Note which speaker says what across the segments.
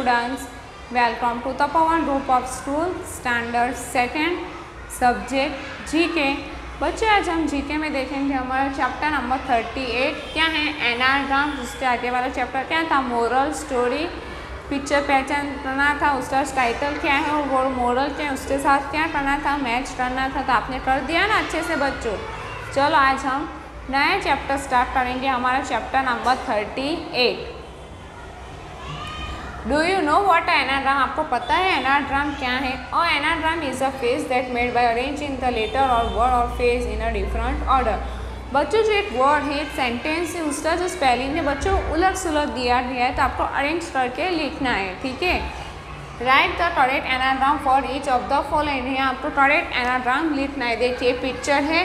Speaker 1: students, welcome to the Pawan Group of School Standard Second Subject GK। बच्चे आज हम GK में देखेंगे हमारा चैप्टर नंबर 38 क्या है एनाग्राम। उसके आगे वाला चैप्टर क्या था मोरल स्टोरी। पिक्चर पहचान करना था, उसका टाइटल क्या है और वो मोरल क्या है, उसके साथ क्या करना था, मैच करना था। तो आपने कर दिया ना अच्छे से बच्चों। चलो आज हम नया चैप्टर स्टार्ट करेंगे, हमारा chapter number 38। Do you know what anagram? आपको पता है एनाग्राम क्या है? और anagram is a phrase that made by arranging the letter or word or phrase in a different order. बच्चों जो एक वर्ड है, एक सेंटेंस है, उसका जो स्पेलिंग है बच्चों उलट सुलट दिया गया है, तो आपको अरेंज करके लिखना है। ठीक है, right the correct anagram for each of the following. है आपको करेक्ट एनाग्राम लिखना है। देखिए पिक्चर है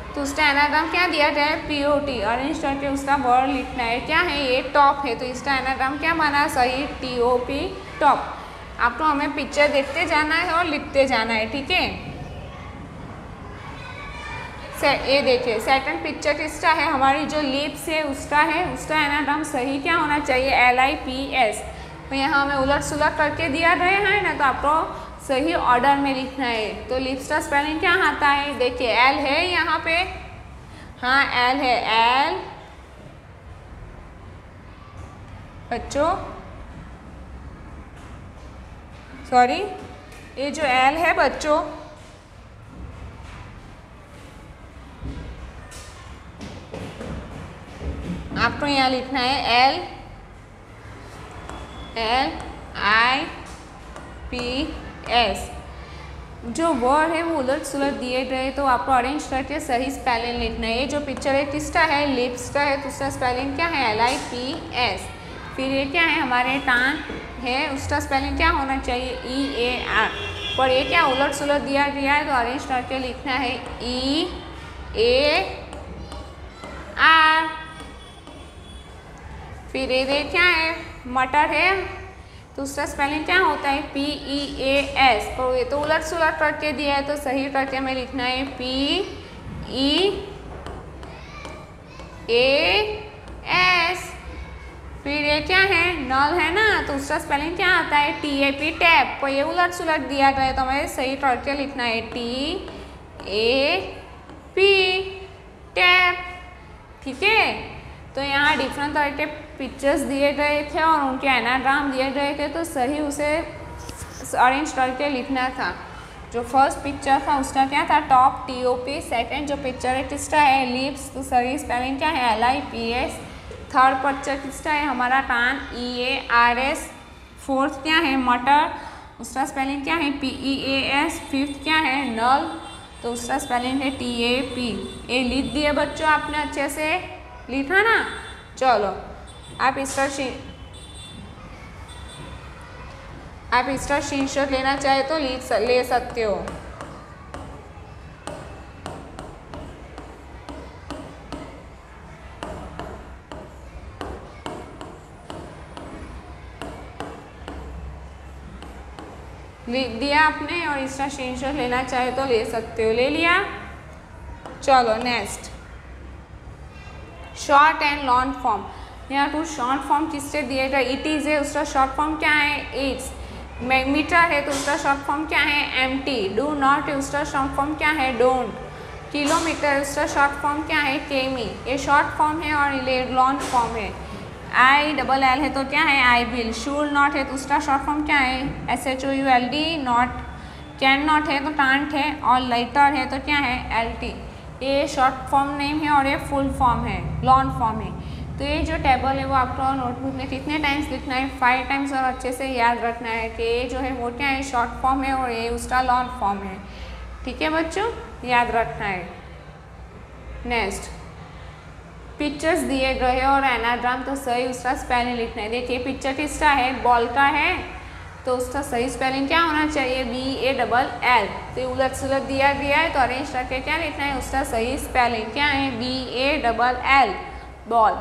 Speaker 1: तो उसका एनाग्राम क्या दिया गया है, POT। अरेंज करके उसका वर्ड लिखना है। क्या है ये, टॉप है, तो इसका एनाग्राम क्या बना, सही TOP टॉप। आपको हमें पिक्चर देखते जाना है और लिखते जाना है। ठीक है, ये देखिए सेकंड पिक्चर किसका है, हमारी जो लिप्स है उसका है। उसका एनाग्राम सही क्या होना चाहिए, LIPS। तो यहाँ हमें उलट सुलट करके दिया गया है ना, तो आपको सही ऑर्डर में लिखना है। तो लिप्स का स्पेलिंग क्या आता है, देखिए L है यहाँ पे, हाँ L है, L बच्चों सॉरी, ये जो L है बच्चों, आपको यहाँ लिखना है LIPS। जो वर्ड है वो उलट सुलट दिए गए, तो आपको अरेंज करके सही स्पेलिंग लिखना है। ये जो पिक्चर है किसका है, लिप्स का है, तो उसका स्पेलिंग क्या है, LIPS। फिर ये क्या है, हमारे टांग है, उसका स्पेलिंग क्या होना चाहिए, EAR। पर ये क्या उलट सुलट दिया गया है, तो अरेंज करके लिखना है EAR। फिर ये क्या है, मटर है, तो उसका स्पेलिंग क्या होता है, PEAS। तो ये तो उलट सुलट करके दिया है, तो सही करके हमें लिखना है PEAS। फिर ये क्या है, नल है ना, तो उसका स्पेलिंग क्या आता है, TAP टैप। तो ये उलट सुलट दिया गया है, तो हमें सही करके लिखना है TAP टैप। ठीक है, तो यहाँ डिफरेंट तरह के पिक्चर्स दिए गए थे और उनके एनाग्राम दिए गए थे, तो सही उसे अरेंज करके लिखना था। जो फर्स्ट पिक्चर था उसका क्या था, टॉप TOP। सेकंड जो पिक्चर है किसका है, लिप्स, तो सही स्पेलिंग क्या है, LIPS। थर्ड पिक्चर किसका है, हमारा कान, EARS। फोर्थ क्या है, मटर, उसका स्पेलिंग क्या है, PEAS। फिफ्थ क्या है, नल, तो उसका स्पेलिंग है TAP। ये लिख दिए बच्चों आपने, अच्छे से लिखा ना। चलो आप इसका स्क्रीनशॉट लेना चाहे तो ले सकते हो। लिख दिया आपने और इसका स्क्रीनशॉट लेना चाहे तो ले सकते हो। ले लिया, चलो next short and long form. यहाँ टू शॉर्ट फॉर्म किससे दिए गए, इट इज़ है, उसका शॉर्ट फॉर्म क्या है, इट्स। मीटर है तो उसका शॉर्ट फॉर्म क्या है, MT। डू नॉट है, उसका शॉर्ट फॉर्म क्या है, डोंट। किलोमीटर है, उसका शॉर्ट फॉर्म क्या है, केमी। ये शॉर्ट फॉर्म है और ये लॉन्ग फॉर्म है। ILL है तो क्या है, आई विल। शुड नॉट है तो उसका शॉर्ट फॉर्म क्या है, SHOULD। नॉट, कैन नॉट है तो कांट है, और लेटर है तो क्या है, LT। ये शॉर्ट फॉर्म नेम है और ये फुल फॉर्म है, लॉन्ग फॉर्म है। तो ये जो टेबल है वो आपको नोटबुक में कितने टाइम्स लिखना है, 5 टाइम्स, और अच्छे से याद रखना है कि ये जो है वो क्या है, शॉर्ट फॉर्म है और ये उसका लॉन्ग फॉर्म है। ठीक है बच्चों, याद रखना है। नेक्स्ट पिक्चर्स दिए गए और एनाग्राम, तो सही उसका स्पेलिंग लिखना है। देखिए पिक्चर किसका है, बॉल का है, तो उसका सही स्पेलिंग क्या होना चाहिए, BALL। तो उलट सुलट दिया गया है, तो अरेंज करके क्या लिखना है, उसका सही स्पेलिंग क्या है, BALL बॉल।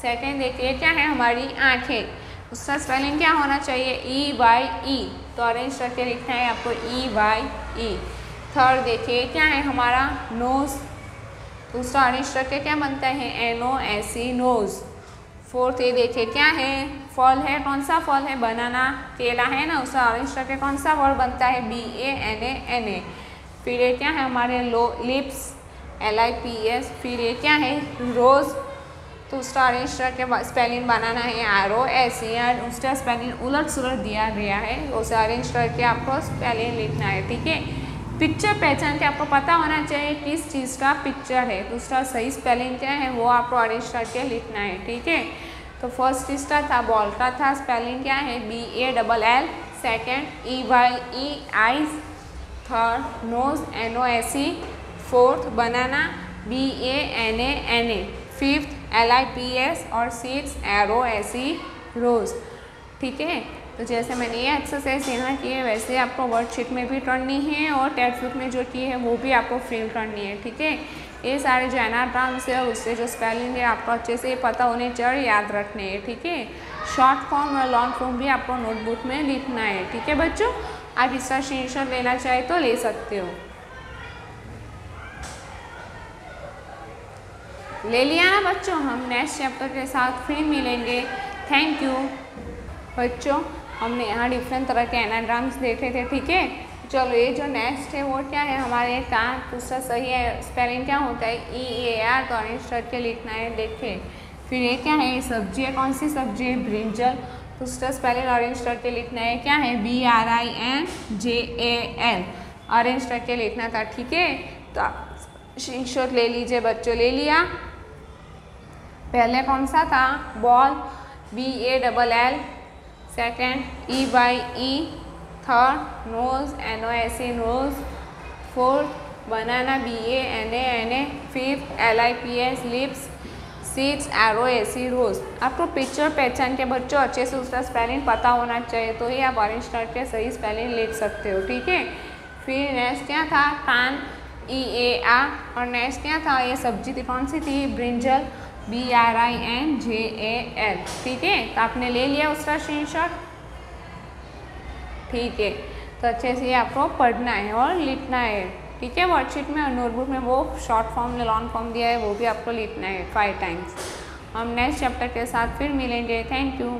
Speaker 1: सेकंड देखिए क्या है, हमारी आँखें, उसका स्पेलिंग क्या होना चाहिए, EYE। तो अरेंज करके लिखना है आपको EYE। थर्ड देखिए क्या है, हमारा नोज़, तो उसका अरेंज करके क्या बनता है, NOSE नोज़। फोर्थ ये देखिए क्या है, फल है, कौन सा फल है, बनाना, केला है ना, उसका ऑरेंज करके कौन सा वर्ड बनता है, BANANA। फिर ये क्या है हमारे लिप्स, LIPS। फिर ये क्या है, रोज़, तो उसका ऑरेंज करके स्पेलिंग बनाना है ROS। उसका स्पेलिंग उलट सुलट दिया गया है, उसे अरेंज करके आपको स्पेलिंग लिखना है, ठीक है। पिक्चर पहचान के आपको पता होना चाहिए किस चीज़ का पिक्चर है, तो उसका सही स्पेलिंग क्या है वो आपको अरेंज करके लिखना है, ठीक है। तो फर्स्ट इसका था बॉल का था, स्पेलिंग क्या है, BALL। Second EYE eyes. Third nose, NOSE। Fourth banana, BANANA। Fifth LIPS और सिक्स ROSE, रोज़, ठीक है। तो जैसे मैंने ये एक्सरसाइज यहाँ की है वैसे आपको वर्कशीट में भी करनी है और टेक्स्ट बुक में जो की है वो भी आपको फिल करनी है, ठीक है। ये सारे जो एनाग्राम्स है उससे जो स्पेलिंग है आपको अच्छे से पता होने चाहिए, याद रखने हैं, ठीक है। शॉर्ट फॉर्म और लॉन्ग फॉर्म भी आपको नोटबुक में लिखना है, ठीक है बच्चों। आप इसका स्क्रीनशॉट लेना चाहे तो ले सकते हो। ले लिया ना बच्चों, हम नेक्स्ट चैप्टर के साथ फिर मिलेंगे। थैंक यू बच्चों। हमने यहाँ डिफरेंट तरह के एनाग्राम्स देखे थे, ठीक है। चलो ये जो नेक्स्ट है वो क्या है हमारे का, उसका सही है स्पेलिंग क्या होता है, EAR, तो ऑरेंज करके लिखना है, देखिए। फिर ये क्या है, सब्जी है, कौन सी सब्जी है, ब्रिंजल, तो उसका स्पेलिंग ऑरेंज करके लिखना है, क्या है, BRINJAL, ऑरेंज करके लिखना था, ठीक है। तो स्क्रीनशॉट ले लीजिए बच्चों, ले लिया। पहले कौन सा था, ball, BALL। Second EYE। Third nose, NOSE, nose. Fourth banana, BANANA। Fifth LIPS, lips. Six ROSE, rose. आपको पिक्चर पहचान के बच्चों अच्छे से उसका स्पेलिंग पता होना चाहिए, तो ही आप ऑरेंज करके सही स्पेलिंग लिख सकते हो, ठीक है। फिर नेक्स्ट क्या था, कान, EAR। और नेक्स्ट क्या था, ये सब्जी थी, कौन सी थी, ब्रिंजल, BRINJAL, ठीक है। तो आपने ले लिया उसका स्क्रीनशॉट, ठीक है। तो अच्छे से आपको पढ़ना है और लिखना है, ठीक है। वर्कशीट में और नोटबुक में वो शॉर्ट फॉर्म में लॉन्ग फॉर्म दिया है वो भी आपको लिखना है 5 टाइम्स। हम नेक्स्ट चैप्टर के साथ फिर मिलेंगे। Thank you.